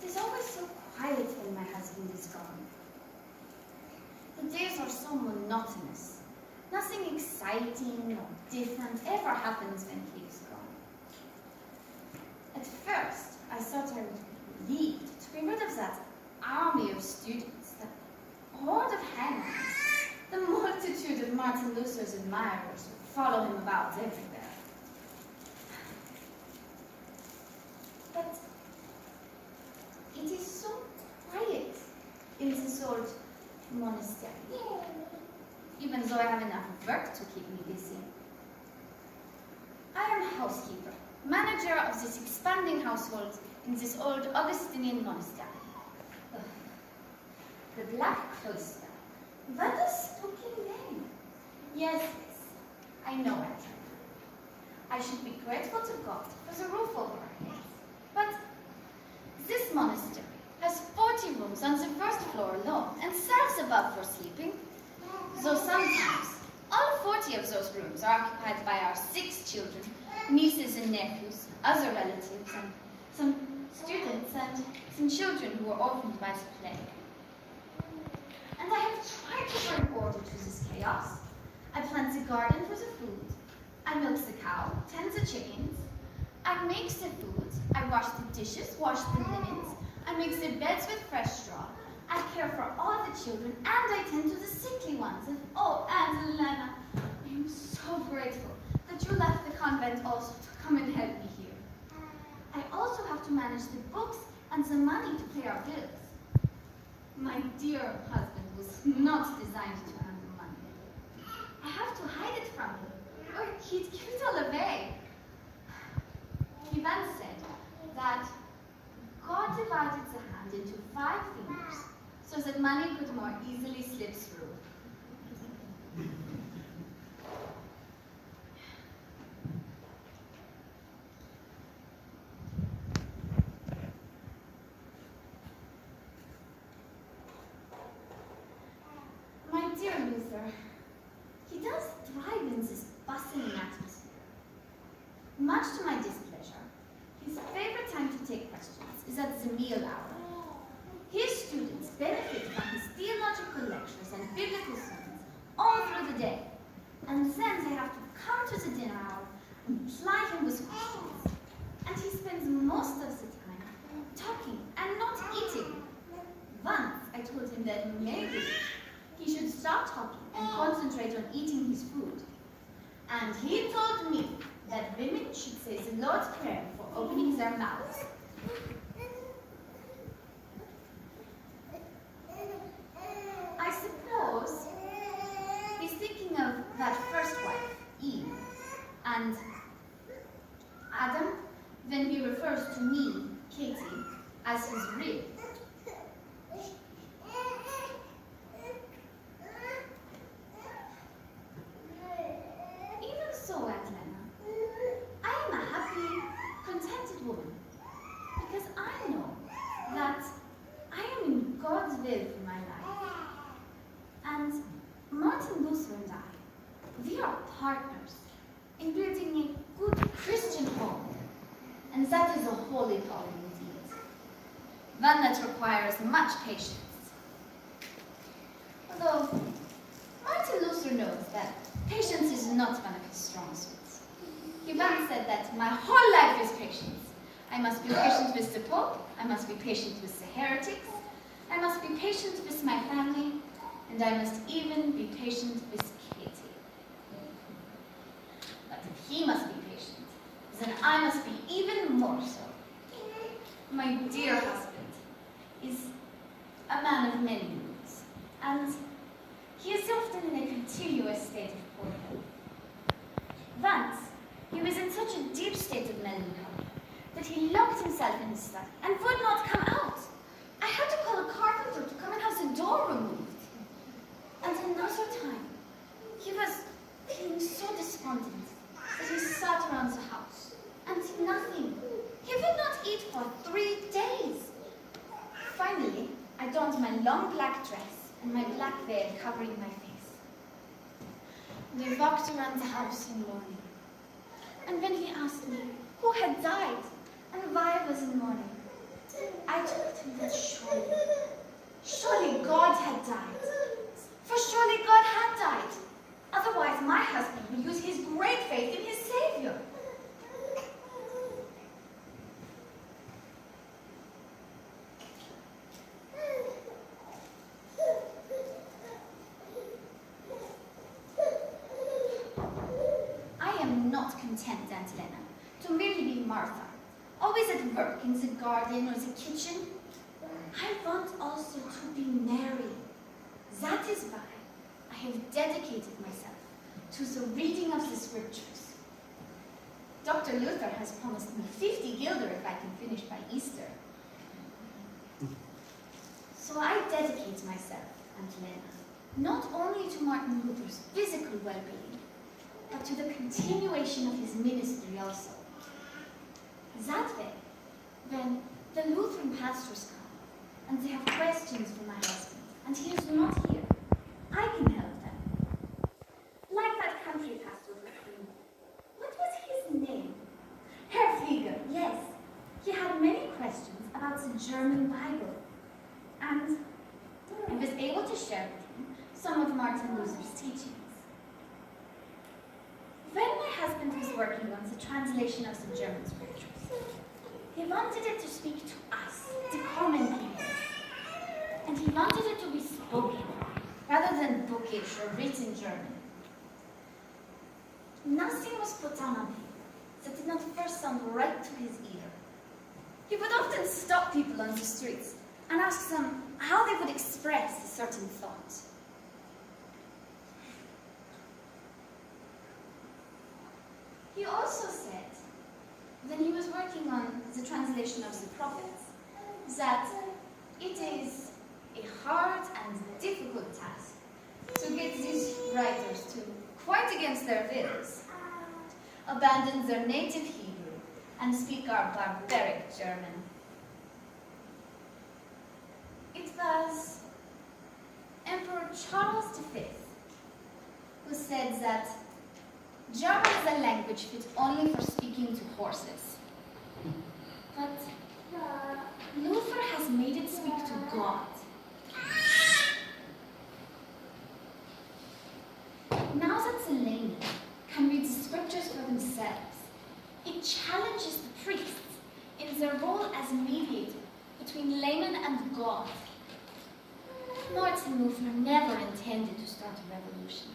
It is always so quiet when my husband is gone. The days are so monotonous. Nothing exciting or different ever happens when he is gone. At first, I thought I would be relieved to be rid of that army of students, that horde of hangers, the multitude of Martin Luther's admirers who follow him about everywhere. But it is so quiet in this old monastery, even though I have enough work to keep me busy. I am housekeeper, manager of this expanding household in this old Augustinian monastery. Ugh. The Black Cloister. What a spooky name. Yes, I know it. I should be grateful to God for the roof over our heads. But this monastery has 40 rooms on the first floor alone and cells above for sleeping. Though sometimes all 40 of those rooms are occupied by our 6 children, nieces and nephews, other relatives, and some students and some children who were orphaned by the plague. And I have tried to bring order to this chaos. I plant the garden for the food. I milk the cow, tend the chickens. I make the food. I wash the dishes, wash the linens. I make the beds with fresh straw. I care for all the children, and I tend to the sickly ones. And oh, Aunt Elena, I am so grateful that you left the convent also to come and help me here. I also have to manage the books and the money to pay our bills. My dear husband was not designed to handle money. I have to hide it from him, or he'd give it all away. He once said that God divided the hand into 5 fingers so that money could more easily slip through. My dear Luther, he does thrive in this bustling atmosphere. Much to my displeasure, his favorite time to take questions is at the meal hour. His students benefit from his theological lectures and biblical sermons all through the day, and then they have to come to the dinner hour and ply him with questions. And he spends most of the time talking and not eating. Once I told him that maybe he should stop talking and concentrate on eating his food. And he told me that women should say the Lord's Prayer before opening their mouths. I suppose he's thinking of that first wife, Eve, and Adam, when he refers to me, Katie, as his rib. Even so, Atlanta, I am a happy, contented woman, because I know that I am in God's will for my life. And Martin Luther and I, we are partners in building a good Christian home. And that is a holy calling indeed. One that requires much patience. Although Martin Luther knows that patience is not one of his strong suits. He once said that my whole life is patience. I must be patient with the Pope, I must be patient with the heretics, I must be patient with my family, and I must even be patient with Katie. But if he must be patient, then I must be even more so. My dear husband is a man of many moods, and he is often in a continuous state of poor health. Once, he was in such a deep state of melancholy that he locked himself in his study and would not come out. I had to call a carpenter to come and have the door removed. And another time, he was feeling so despondent that he sat around the house and did nothing. He would not eat for 3 days. Finally, I donned my long black dress and my black veil covering my face. We walked around the house in mourning. And when he asked me who had died and why I was in mourning, I told him that surely God had died. For surely God had died. Otherwise, my husband would use his great faith in his Savior. I am not content, Aunt Lena, to merely be Martha, always at work in the garden or the kitchen. I want also to be Mary. That is why I have dedicated myself to the reading of the scriptures. Dr. Luther has promised me 50 guilder if I can finish by Easter. So I dedicate myself, Aunt Lena, not only to Martin Luther's physical well-being, but to the continuation of his ministry also. That way, when the Lutheran pastors come, and they have questions for my husband, and he is not here, I can help them. Like that country pastor with me. What was his name? Herr Flieger, yes. He had many questions about the German Bible. And I was able to share with him some of Martin Luther's teachings. When my husband was working on the translation of the German scriptures, he wanted it to speak to us, the common people. And he wanted it to be spoken, rather than bookish or written German. Nothing was put down on paper that did not first sound right to his ear. He would often stop people on the streets and ask them how they would express a certain thought. He also said, when he was working on the translation of the prophets, that it is a hard and difficult task to get these writers to, quite against their wills, abandon their native Hebrew and speak our barbaric German. It was Emperor Charles V who said that German is a language fit only for speaking to horses. But Luther has made it speak to God. Now that the laymen can read the scriptures for themselves, it challenges the priests in their role as mediator between laymen and God. Martin Luther never intended to start a revolution.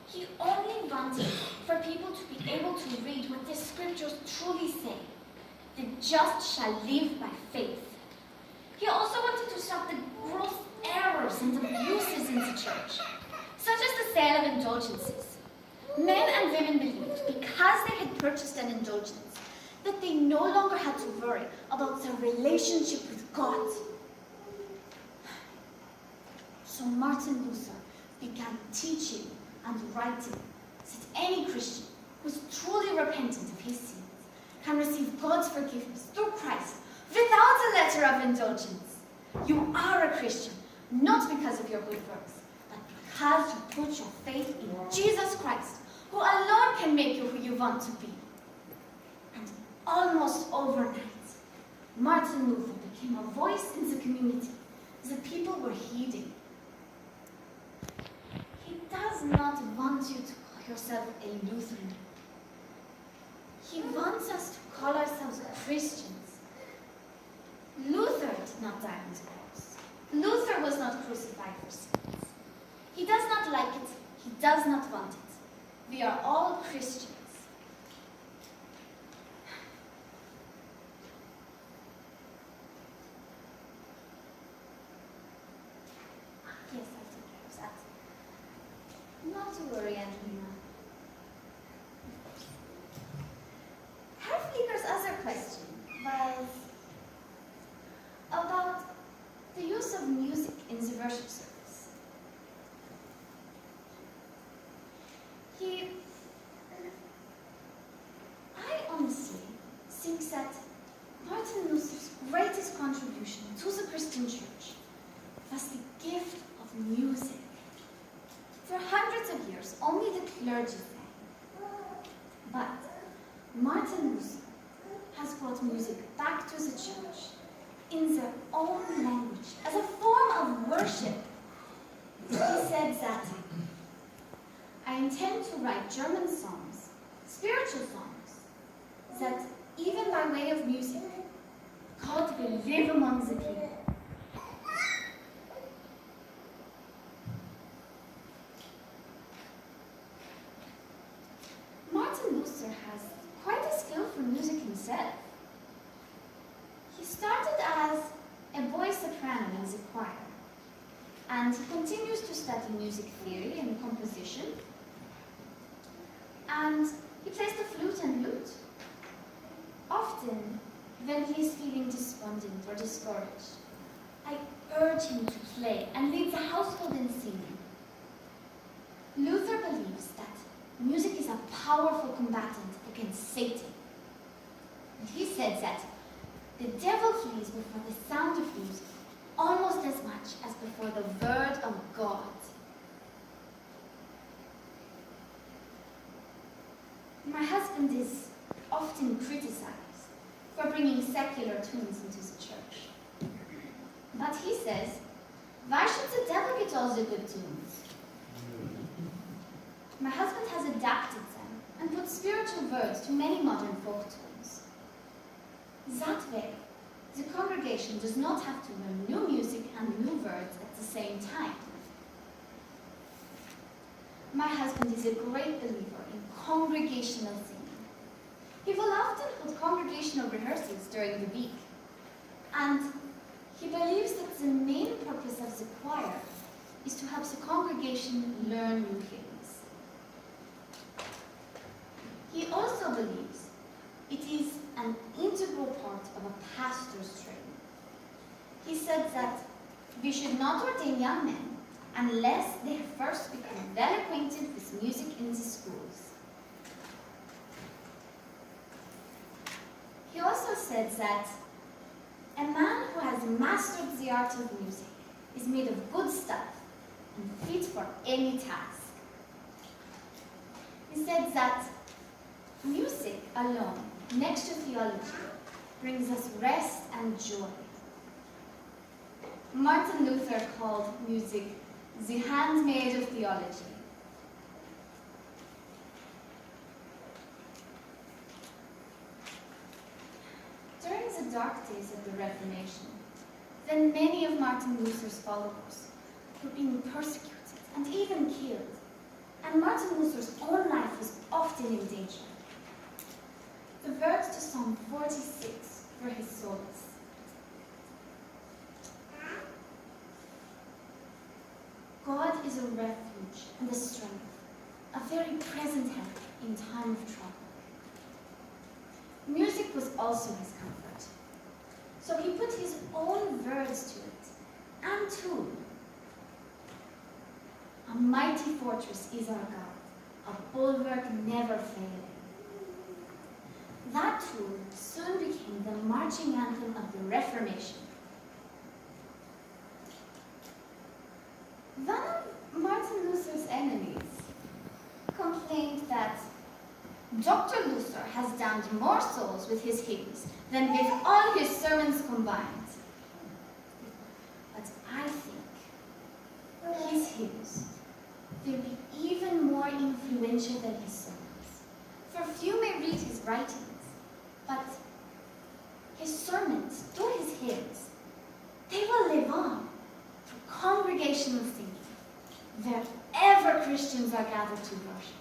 He only wanted for people to be able to read what the scriptures truly say. The just shall live by faith. He also wanted to stop the gross errors and abuses in the church, such as the sale of indulgences. Men and women believed, because they had purchased an indulgence, that they no longer had to worry about their relationship with God. So Martin Luther began teaching and writing that any Christian who is truly repentant of his sins can receive God's forgiveness through Christ without a letter of indulgence. You are a Christian, not because of your good works, but because you put your faith in Jesus Christ, who alone can make you who you want to be. And almost overnight, Martin Luther became a voice in the community the people were heeding. He does not want you to call yourself a Lutheran. He wants us to call ourselves Christians. Luther did not die on the cross. Luther was not crucified for sins. He does not like it. He does not want it. We are all Christians. Yes, I took care of that. Not to worry, Angelina. Herr Flieger's other question was about the use of music in the worship service. I honestly think that Martin Luther's greatest contribution to the Christian church was the gift of music. For hundreds of years, only the clergy sang. But Martin Luther has brought music back to the church in own language as a form of worship. He said that I intend to write German songs, spiritual songs, that even by way of music, God will live among the people. Martin Luther has quite a skill for music himself. He started as a boy soprano in the choir, and he continues to study music theory and composition, and he plays the flute and lute. Often, when he is feeling despondent or discouraged, I urge him to play and lead the household in singing. Luther believes that music is a powerful combatant against Satan. And he said that the devil flees before the sound of music almost as much as before the word of God. My husband is often criticized for bringing secular tunes into the church. But he says, why should the devil get all the good tunes? My husband has adapted them and put spiritual words to many modern folk tunes. That way, the congregation does not have to learn new music and new words at the same time. My husband is a great believer in congregational singing. He will often hold congregational rehearsals during the week, and he believes that the main purpose of the choir is to help the congregation learn new hymns. He also believes it is an integral part of a pastor's training. He said that we should not ordain young men unless they have first become well acquainted with music in the schools. He also said that a man who has mastered the art of music is made of good stuff and fit for any task. He said that music alone, next to theology, brings us rest and joy. Martin Luther called music the handmaid of theology. During the dark days of the Reformation, when many of Martin Luther's followers were being persecuted and even killed, and Martin Luther's own life was often in danger, the words to Psalm 46 were his solace. God is a refuge and a strength, a very present help in time of trouble. Music was also his comfort, so he put his own words to it and tune. A mighty fortress is our God, a bulwark never failing. That tune soon became the marching anthem of the Reformation. One of Martin Luther's enemies complained that Dr. Luther has damned more souls with his hymns than with all his sermons combined. But I think his hymns will be even more influential than his sermons. For few may read his writings, but his sermons, through his hymns, they will live on through congregational singing, wherever Christians are gathered to worship.